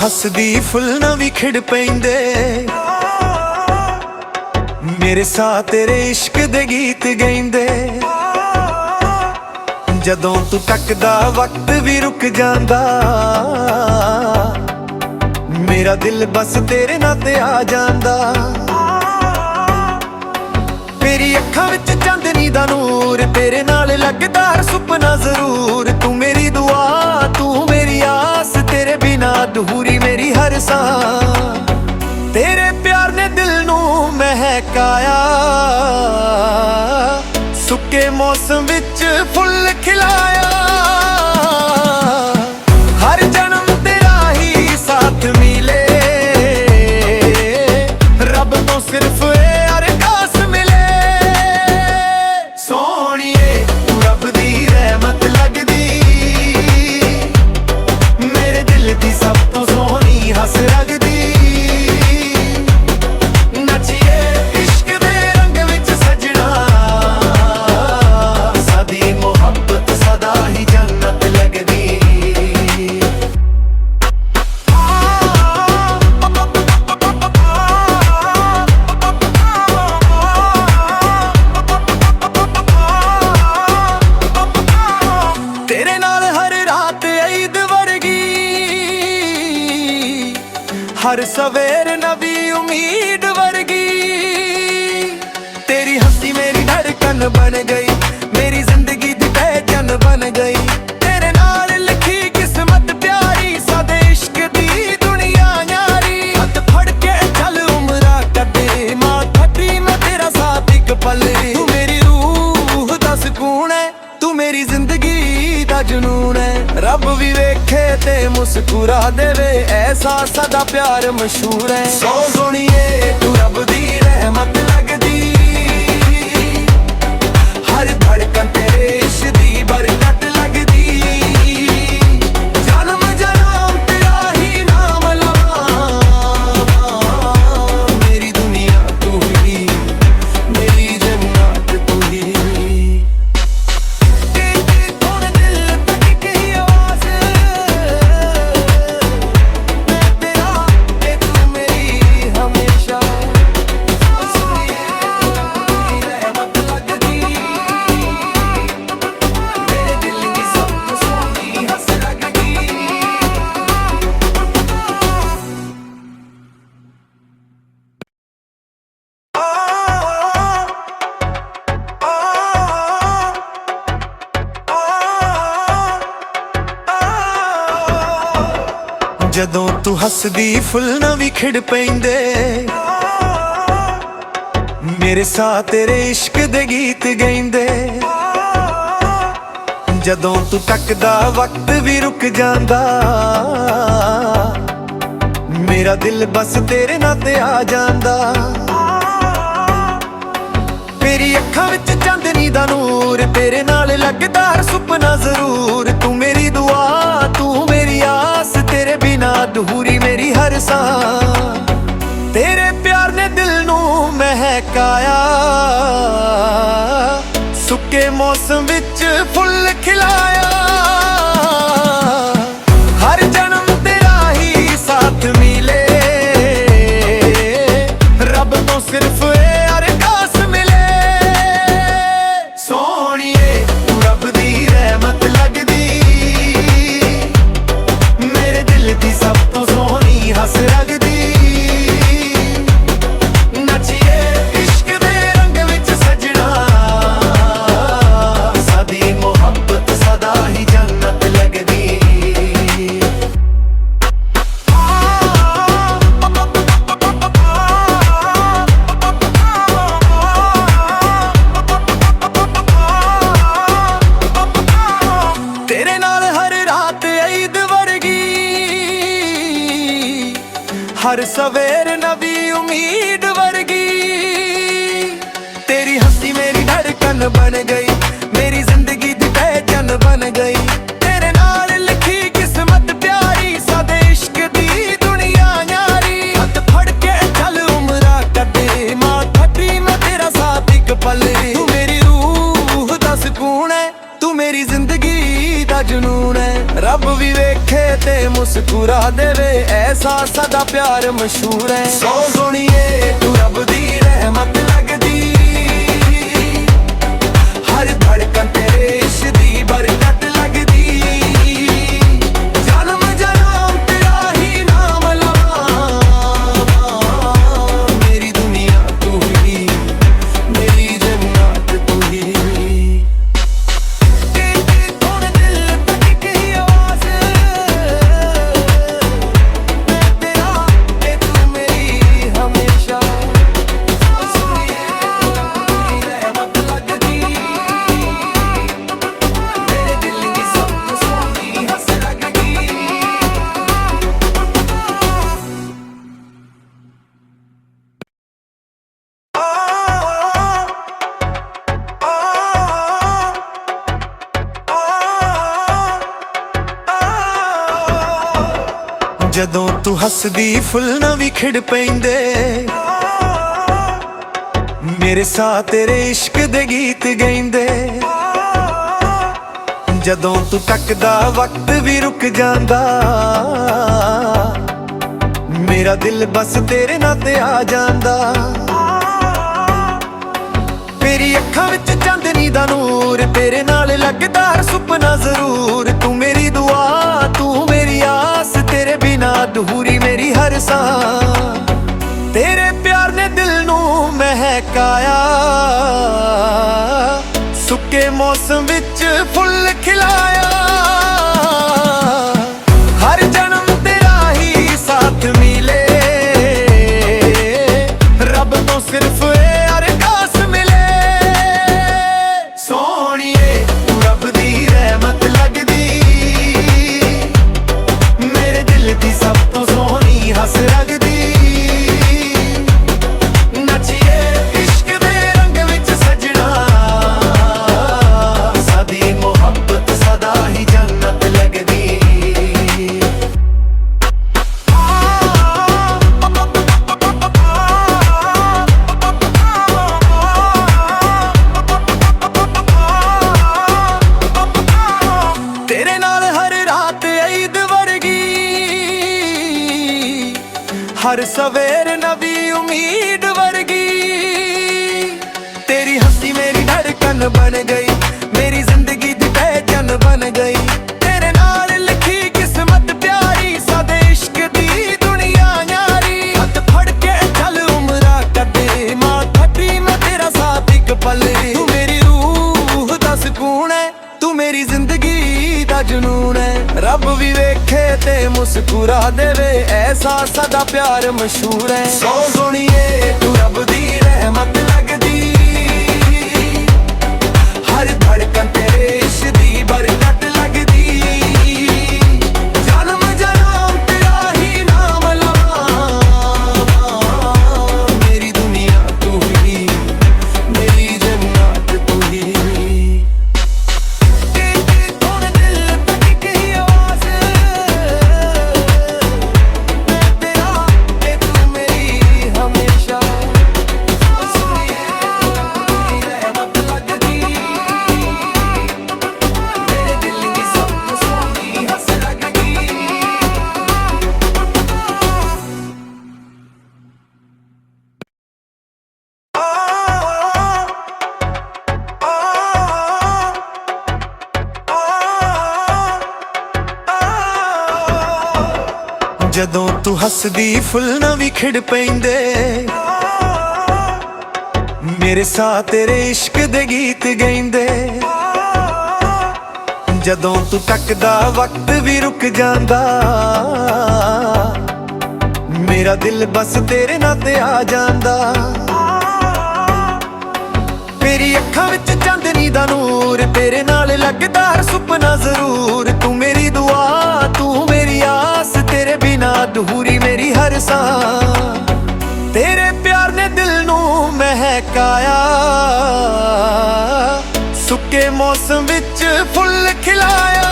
ਹੱਸਦੀ ਫੁੱਲ ਨਾ ਵੀ ਖਿੜ ਪੈਂਦੇ। ਮੇਰੇ ਸਾਹ ਤੇਰੇ ਇਸ਼ਕ ਦੇ ਗੀਤ ਗਾਉਂਦੇ। ਜਦੋਂ ਤੂੰ ਤੱਕਦਾ ਵਕਤ ਵੀ ਰੁਕ ਜਾਂਦਾ। ਮੇਰਾ ਦਿਲ ਬਸ ਤੇਰੇ ਨਾਲ ਤੇ ਆ ਜਾਂਦਾ। ਮੇਰੀ ਅੱਖਾਂ ਵਿੱਚ ਚਾਂਦਨੀ ਦਾ ਨੂਰ, ਤੇਰੇ ਨਾਲ ਲੱਗਦਾ ਹਰ ਸੁਪਨਾ ਜ਼ਰੂਰ। ਤੂੰ ਮੇਰੀ ਦੁਆ, ਤੂੰ ਮੇਰੀ ਆਸ, ਤੇਰੇ ਬਿਨਾ ਅਧੂਰੀ ਮੇਰੀ ਹਰ ਸਾਹ। ਤੇਰੇ ਪਿਆਰ ਨੇ ਦਿਲ ਨੂੰ ਮਹਿਕਾਇਆ, ਸੁੱਕੇ ਮੌਸਮ ਵਿੱਚ ਫੁੱਲ ਖਿਲਾਇਆ। ਹਰ ਜਨਮ ਤੇਰਾ ਹੀ ਸਾਥ ਮਿਲੇ, ਰੱਬ ਤੋਂ ਸਿਰਫ ਇਹ ਅਰਦਾਸ ਮਿਲੇ। ਸੋਹਣੀਏ ਤੂੰ ਰੱਬ ਦੀ ਰਹਿਮਤ ਲੱਗਦੀ, ਮੇਰੇ ਦਿਲ ਦੀ ਸਭ ਤੋਂ ਸੋਹਣੀ ਹੱਸ ਲੱਗਦੀ। हर सवेर नवी उम्मीद वर्गी, तेरी हंसी मेरी धड़कन बन गई, मेरी जिंदगी दी पहचान बन गई। तेरे नाल लिखी किस्मत प्यारी, सादे इश्क दी दुनिया न्यारी। हथ फड़ के चल उमरा कदे, मां फटी मैं तेरा साथ एक पल। तू मेरी रूह दा सुकून है, तू मेरी जिंदगी दा जुनून है। रब भी वेखे ते मुस्कुरा देवे, ऐसा सदा प्यार मशहूर है। सो सोहणीए तू रब दी रहमत लगदी, हर धड़कन तेरे इश्क दी बरकत लगदी। जन्म जन्म तेरा ही नाम लवां, मेरी दुनिया तू ही, मेरी जन्नत तू ही। ਜਦੋਂ ਤੂੰ ਹੱਸਦੀ ਫੁੱਲ ਨਾ ਵੀ ਖਿੜ ਪੈਂਦੇ। ਮੇਰੇ ਸਾਹ ਤੇਰੇ ਇਸ਼ਕ ਦੇ ਗੀਤ ਗਾਉਂਦੇ। ਜਦੋਂ ਤੂੰ ਤੱਕਦਾ ਵਕਤ ਵੀ ਰੁਕ ਜਾਂਦਾ। ਮੇਰਾ ਦਿਲ ਬਸ ਤੇਰੇ ਨਾਲ ਤੇ ਆ ਜਾਂਦਾ। ਮੇਰੀ ਅੱਖਾਂ ਵਿੱਚ ਚਾਂਦਨੀ ਦਾ ਨੂਰ, ਤੇਰੇ ਨਾਲ ਲੱਗਦਾ ਹਰ ਸੁਪਨਾ ਜ਼ਰੂਰ। ਤੂੰ ਮੇਰੀ ਦੁਆ, ਤੂੰ ਮੇਰੀ ਆਸ, ਤੇਰੇ ਬਿਨਾ ਅਧੂਰੀ ਮੇਰੀ ਹਰ ਸਾਹ। ਤੇਰੇ ਪਿਆਰ ਨੇ ਦਿਲ ਨੂੰ ਮਹਿਕਾਇਆ, ਸੁੱਕੇ ਮੌਸਮ ਵਿੱਚ ਫੁੱਲ ਖਿਲਾਇਆ। ਹਰ ਜਨਮ ਤੇਰਾ ਹੀ ਸਾਥ ਮਿਲੇ, ਰੱਬ ਤੋਂ ਸਿਰਫ ਇਹ ਅਰਦਾਸ ਮਿਲੇ। ਸੋਹਣੀਏ ਤੂੰ ਰੱਬ ਦੀ ਰਹਿਮਤ ਲੱਗਦੀ, ਮੇਰੇ ਦਿਲ ਦੀ ਸਭ ਤੋਂ ਸੋਹਣੀ ਹੱਸ ਲੱਗਦੀ। हर सवेर नवी उम्मीद वर्गी, तेरी हंसी मेरी धड़कन बन गई, मेरी जिंदगी दी पहचान बन गई। तेरे नाल लिखी किस्मत प्यारी, सादे इश्क दी दुनिया न्यारी। हथ फड़ के चल उमरा कदे, मां फटी मैं तेरा साथ एक पल। तू मेरी रूह दा सुकून है, तू मेरी जिंदगी दा जुनून है। रब भी वेखे ते मुस्कुरा मुस्कुरा देवे ऐसा सदा प्यार मशहूर है। सो सोनिए तू रब दी रहमत लगदी, हर धड़कन तेरे इश्क दी बरकत लगदी। जन्म जन्म तेरा ही नाम लवां, मेरी दुनिया तू ही, मेरी जन्नत तू ही। ਜਦੋਂ ਤੂੰ ਹੱਸਦੀ ਫੁੱਲ ਨਾ ਵੀ ਖਿੜ ਪੈਂਦੇ, ਮੇਰੇ ਸਾਹ ਤੇਰੇ ਇਸ਼ਕ ਦੇ ਗੀਤ ਗਾਉਂਦੇ। ਜਦੋਂ ਤੂੰ ਤੱਕਦਾ ਵਕਤ ਵੀ ਰੁਕ ਜਾਂਦਾ, ਮੇਰਾ ਦਿਲ ਬਸ ਤੇਰੇ ਨਾਲ ਤੇ ਆ ਜਾਂਦਾ। ਤੇਰੀ ਅੱਖਾਂ ਵਿੱਚ ਚਾਂਦਨੀ ਦਾ ਨੂਰ, ਤੇਰੇ ਨਾਲ ਲੱਗਦਾ ਹਰ ਸੁਪਨਾ ਜ਼ਰੂਰ। ਤੂੰ ਮੇਰੀ ਦੁਆ, ਤੂੰ ਮੇਰੀ ਆਸ, तेरे बिना अधूरी मेरी हर सांस। तेरे प्यार ने दिल नू महकाया, सुके मौसम विच फुल खिलाया। हर जन्म तेरा ही साथ मिले, रब तो सिर्फ अरदास मिले। सोनिए तू रब दी रहमत लगदी, सब तो सोहनी हस लगदी। नचिए इश्क दे रंग विच सजना, सादी मोहब्बत सदा ही जन्नत लगदी। तेरे नाल हर रात ईद वर्गी, हर सवेर नवी उम्मीद वर्गी। तेरी हंसी मेरी धड़कन बन गई, मेरी जिंदगी दी पहचान बन गई। तेरे नाल लिखी किस्मत प्यारी, सादे इश्क दी दुनिया न्यारी। हथ फड़ के चल उमरा कदे, मां थकी मैं तेरा साथ एक पल। तू मेरी रूह दा सुकून है, तू मेरी जिंदगी दा जुनून है। रब भी वेखे ते मुस्कुरा देवे ऐसा सदा प्यार मशहूर है। सो सुनिए तू रब दी रहमत लगदी, हर धड़कन तेरे इश्क दी बरकत लगदी। जन्म जन्म तेरा ही नाम लवां, मेरी दुनिया तू ही, मेरी जन्नत तू ही। ਜਦੋਂ ਤੂੰ ਹੱਸਦੀ ਫੁੱਲ ਨਾ ਵੀ ਖਿੜ ਪੈਂਦੇ, ਮੇਰੇ ਸਾਹ ਤੇਰੇ ਇਸ਼ਕ ਦੇ ਗੀਤ ਗਾਉਂਦੇ। ਜਦੋਂ ਤੂੰ ਤੱਕਦਾ ਵਕਤ ਵੀ ਰੁਕ ਜਾਂਦਾ, ਮੇਰਾ ਦਿਲ ਬਸ ਤੇਰੇ ਨਾਲ ਤੇ ਆ ਜਾਂਦਾ। ਤੇਰੀ ਅੱਖਾਂ ਵਿੱਚ ਚਾਂਦਨੀ ਦਾ ਨੂਰ, ਤੇਰੇ ਨਾਲ ਲੱਗਦਾ ਹਰ ਸੁਪਨਾ ਜ਼ਰੂਰ। ਤੂੰ ਮੇਰੀ ਦੁਆ, ਤੂੰ ਮੇਰੀ ਆਸ, तेरे बिना अधूरी मेरी हर सांस। तेरे प्यार ने दिल नू महकाया, सुके मौसम विच फुल खिलाया।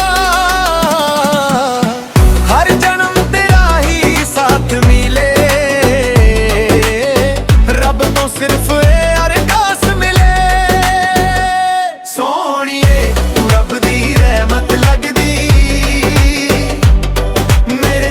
हर जन्म तेरा ही साथ मिले, रब तो सिर्फ अरदास मिले। सोनिए तू रब दी रहमत लगदी, मेरे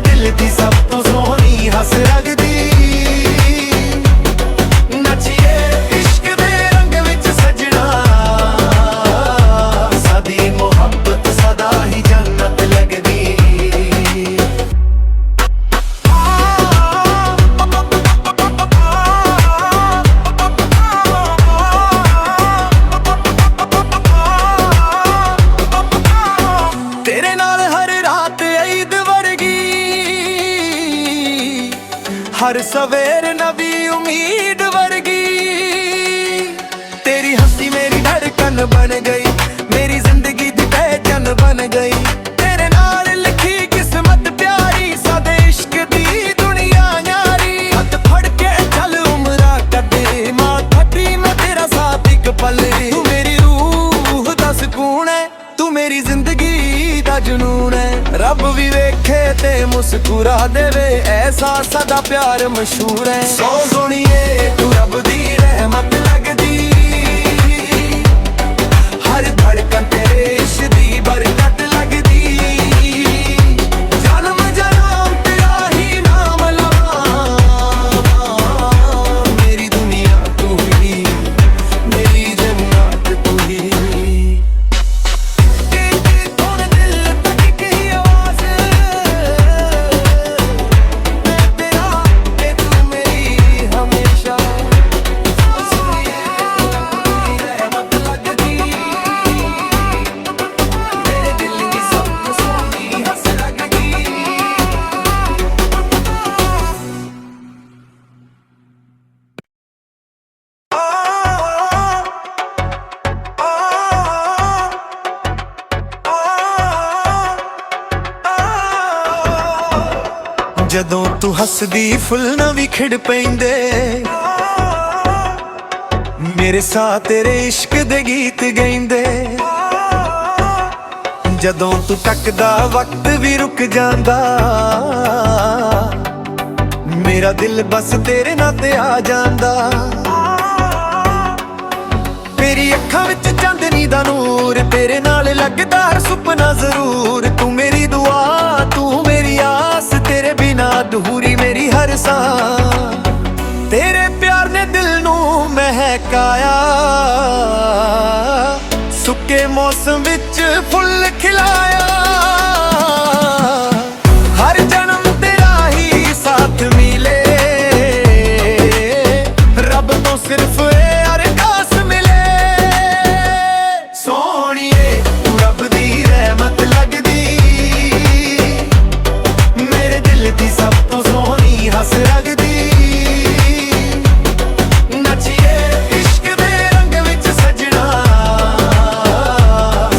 सवेर नवी उम्मीद वर्गी, तेरी हंसी मेरी धड़कन बन गई, मेरी जिंदगी दी पहचान बन गई। तेरे नाल लिखी किस्मत प्यारी, सादे इश्क दी दुनिया न्यारी। हथ फड़ के चल उमरा कदे, मां फटी मैं तेरा साथ एक पल। तू मेरी रूह दा सुकून है, तू मेरी जिंदगी दा जुनून है। रब भी वेखे ते मुस्कुरा देवे, ऐसा सादा प्यार मशहूर है। सौ सोनिए तू रब दी रहमत लगदी, हर धड़कन तेरे इश्क दी बरकत लगदी। जन्म जन्म तेरा ही नाम लवां, मेरी दुनिया तू ही, मेरी जन्नत तू ही। ਜਦੋਂ ਤੂੰ ਹੱਸਦੀ ਫੁੱਲ ਨਾ ਵੀ ਖਿੜ ਪੈਂਦੇ, ਮੇਰੇ ਸਾਹ ਤੇਰੇ ਇਸ਼ਕ ਦੇ ਗੀਤ ਗਾਉਂਦੇ। ਜਦੋਂ ਤੂੰ ਤੱਕਦਾ ਵਕਤ ਵੀ ਰੁਕ ਜਾਂਦਾ, ਮੇਰਾ ਦਿਲ ਬਸ ਤੇਰੇ ਨਾਲ ਤੇ ਆ ਜਾਂਦਾ। ਤੇਰੀ ਅੱਖਾਂ ਵਿੱਚ ਚਾਂਦਨੀ ਦਾ ਨੂਰ, ਤੇਰੇ ਨਾਲ ਲੱਗਦਾ ਹਰ ਸੁਪਨਾ ਜ਼ਰੂਰ। ਤੂੰ ਮੇਰੀ ਦੁਆ, ਤੂੰ ਮੇਰੀ ਆਸ, तेरे बिना अधूरी मेरी हर सांस। तेरे प्यार ने दिल नू महकाया, सुके मौसम विच फुल खिलाया। हर जन्म तेरा ही साथ मिले, रब तो सिर्फ अरदास मिले। सोहणिए तू रब दी रहमत लगदी, दी सब तो सोहनी हस लगदी। नचिए इश्क दे रंग विच सजना,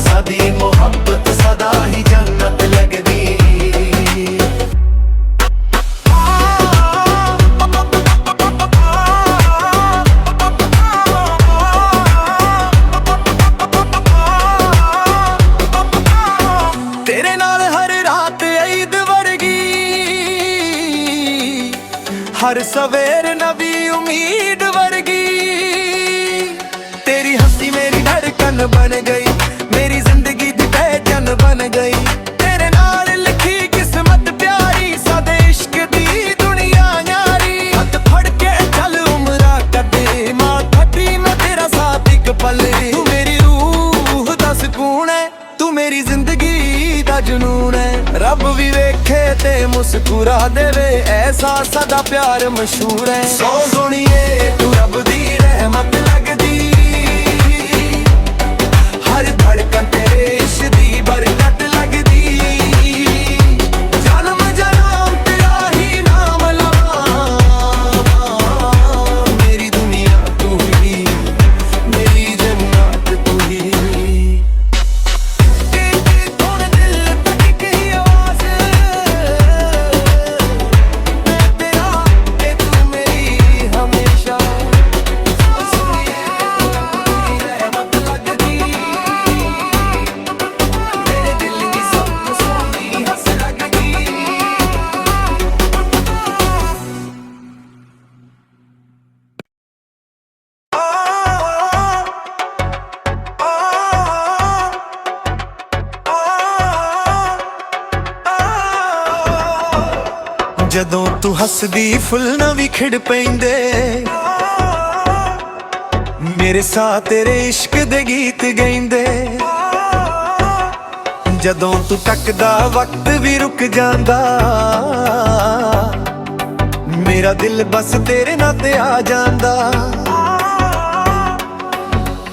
सादी मोहब्बत सदा ही जन्नत लगदी। तेरे नाल हर रात ईद वर्गी, हर सवेर नवी उम्मीद वर्गी। तेरी हंसी मेरी धड़कन बन गई, मेरी जिंदगी दी पहचान बन गई। तेरे नाल लिखी किस्मत प्यारी, सादे इश्क दी दुनिया न्यारी। हथ फड़ के चल उमरा कदे, मां फटी मैं तेरा साथ एक पल। तू मेरी रूह दा सुकून है, तू मेरी जिंदगी दा जुनून है। रब भी वेखे ते मुस्कुरा देवे, ऐसा सादा प्यार मशहूर है। सौ सोनिए तू रब दी रहमत लगदी, हर धड़कन तेरे इश्क दी बरकत लगदी। जन्म जन्म तेरा ही नाम लवां, मेरी दुनिया तू ही, मेरी जन्नत तू ही। ਜਦੋਂ ਤੂੰ ਹੱਸਦੀ ਫੁੱਲ ਨਾ ਵੀ ਖਿੜ ਪੈਂਦੇ, ਮੇਰੇ ਸਾਹ ਤੇਰੇ ਇਸ਼ਕ ਦੇ ਗੀਤ ਗਾਉਂਦੇ। ਜਦੋਂ ਤੂੰ ਤੱਕਦਾ ਵਕਤ ਵੀ ਰੁਕ ਜਾਂਦਾ, ਮੇਰਾ ਦਿਲ ਬਸ ਤੇਰੇ ਨਾਲ ਤੇ ਆ ਜਾਂਦਾ।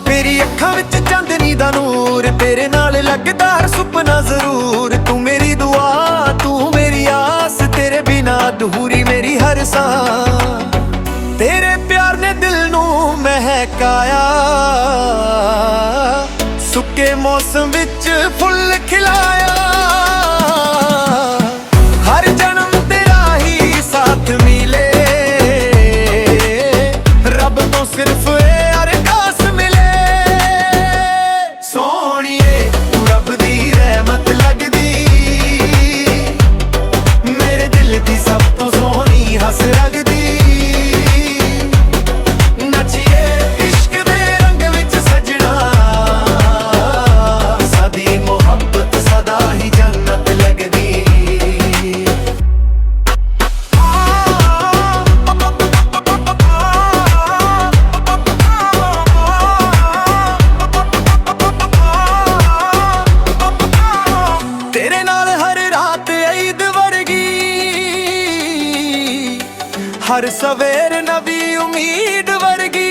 ਤੇਰੀ ਅੱਖਾਂ ਵਿੱਚ ਚਾਂਦਨੀ ਦਾ ਨੂਰ, ਤੇਰੇ ਨਾਲ ਲੱਗਦਾ ਹਰ ਸੁਪਨਾ ਜ਼ਰੂਰ। ਤੂੰ ਮੇਰੀ ਦੁਆ, ਤੂੰ ਮੇਰੀ ਆਸ, तेरे बिना ਅਧੂਰੀ ਮੇਰੀ ਹਰ ਸਾਂ ਤੇਰੇ ਪਿਆਰ ਨੇ ਦਿਲ ਨੂੰ ਮਹਿਕਾਇਆ ਸੁੱਕੇ ਮੌਸਮ ਵਿੱਚ ਫੁੱਲ ਖਿਲਾਇਆ ਹਰ ਜਨਮ ਤੇਰਾ ਹੀ ਸਾਥ ਮਿਲੇ ਰੱਬ ਤੋਂ ਸਿਰਫ ਇਹ ਅਰਦਾਸ ਮਿਲੇ ਸੋਹਣੀਏ ਤੂੰ ਰੱਬ ਦੀ ਰਹਿਮਤ ਲੱਗਦੀ ਮੇਰੇ ਦਿਲ ਦੀ ਸਭ ਤੋਂ ਸੋਹਣੀ ਹੱਸ ਲੱਗਦੀ हर सवेर नवी उम्मीद वर्गी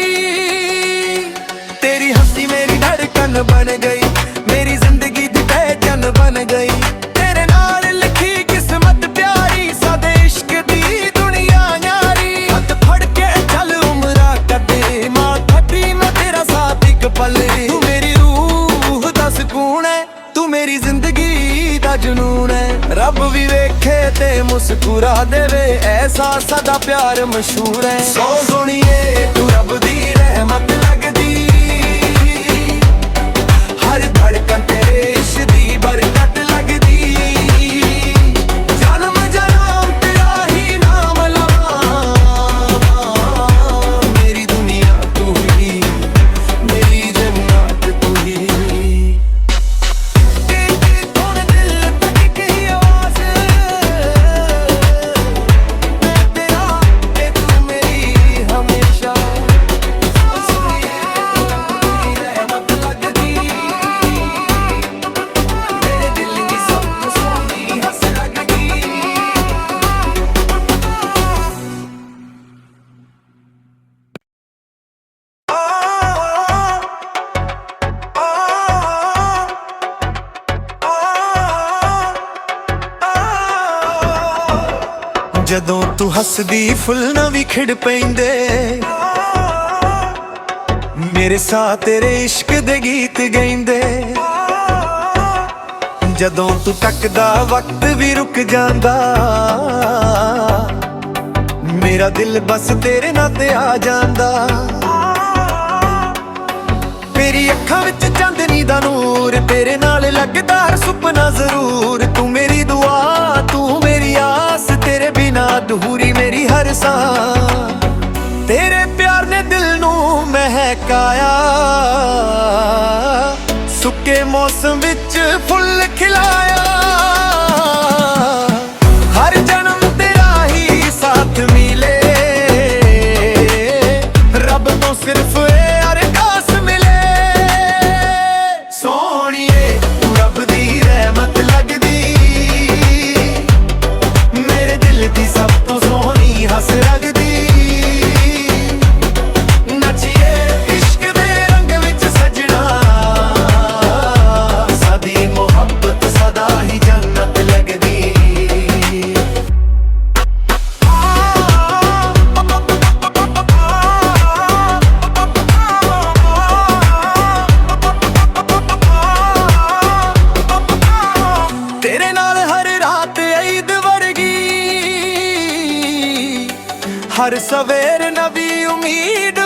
तेरी हंसी मेरी धड़कन बन गई मेरी जिंदगी दी पहचान बन गई तेरे नाल लिखी किस्मत प्यारी सादे इश्क दी दुनिया न्यारी हथ फड़ के चल उमरा कदे मां थटी मैं तेरा साथ एक पल तू मेरी रूह दा सुकून है तू मेरी जिंदगी दा जुनून है रब भी वेखे ते मुस्कुरा देवे ऐसा सदा प्यार मशहूर है सो सुनिए तू रब दी रहमत लगदी हर धड़कन तेरे इश्क दी बरकत लगदी जन्म जन्म तेरा ही नाम लवां मेरी दुनिया तू ही मेरी जन्नत तू ही ਜਦੋਂ ਤੂੰ ਹੱਸਦੀ ਫੁੱਲ ਨਾ ਵੀ ਖਿੜ ਪੈਂਦੇ ਮੇਰੇ ਸਾਹ ਤੇਰੇ ਇਸ਼ਕ ਦੇ ਗੀਤ ਗਾਉਂਦੇ ਜਦੋਂ ਤੂੰ ਤੱਕਦਾ ਵਕਤ ਵੀ ਰੁਕ ਜਾਂਦਾ ਮੇਰਾ ਦਿਲ ਬਸ ਤੇਰੇ ਨਾਲ ਤੇ ਆ ਜਾਂਦਾ ਮੇਰੀ ਅੱਖਾਂ ਵਿੱਚ ਚਾਂਦਨੀ ਦਾ ਨੂਰ ਤੇਰੇ ਨਾਲ ਲੱਗਦਾ ਹਰ ਸੁਪਨਾ ਜ਼ਰੂਰ ਤੂੰ ਮੇਰੀ ਦੁਆ ਤੂੰ ਮੇਰੀ ਆਸ तेरे बिना अधूरी मेरी हर सांस तेरे प्यार ने दिल नू महकाया सुके मौसम विच फुल खिलाया हर जन्म तेरा ही साथ मिले रब तो सिर्फ ये अरदास मिले सोहणीए तू रब दी रहमत लगदी ਦੀ ਸਭ ਤੋਂ ਸੋਹਣੀ ਹੱਸ ਲੱਗਦੀ ਨੱਚੀਏ ਇਸ਼ਕ ਦੇ ਰੰਗ ਵਿੱਚ ਸਜਣਾ ਸਾਡੀ ਮੁਹੱਬਤ ਸਦਾ ਹੀ ਜੰਨਤ ਲੱਗਦੀ ਤੇਰੇ ਨਾਲ ਹਰ ਰਾਤ ਈਦ ਵਰਗੀ हर सवेर नवी उम्मीद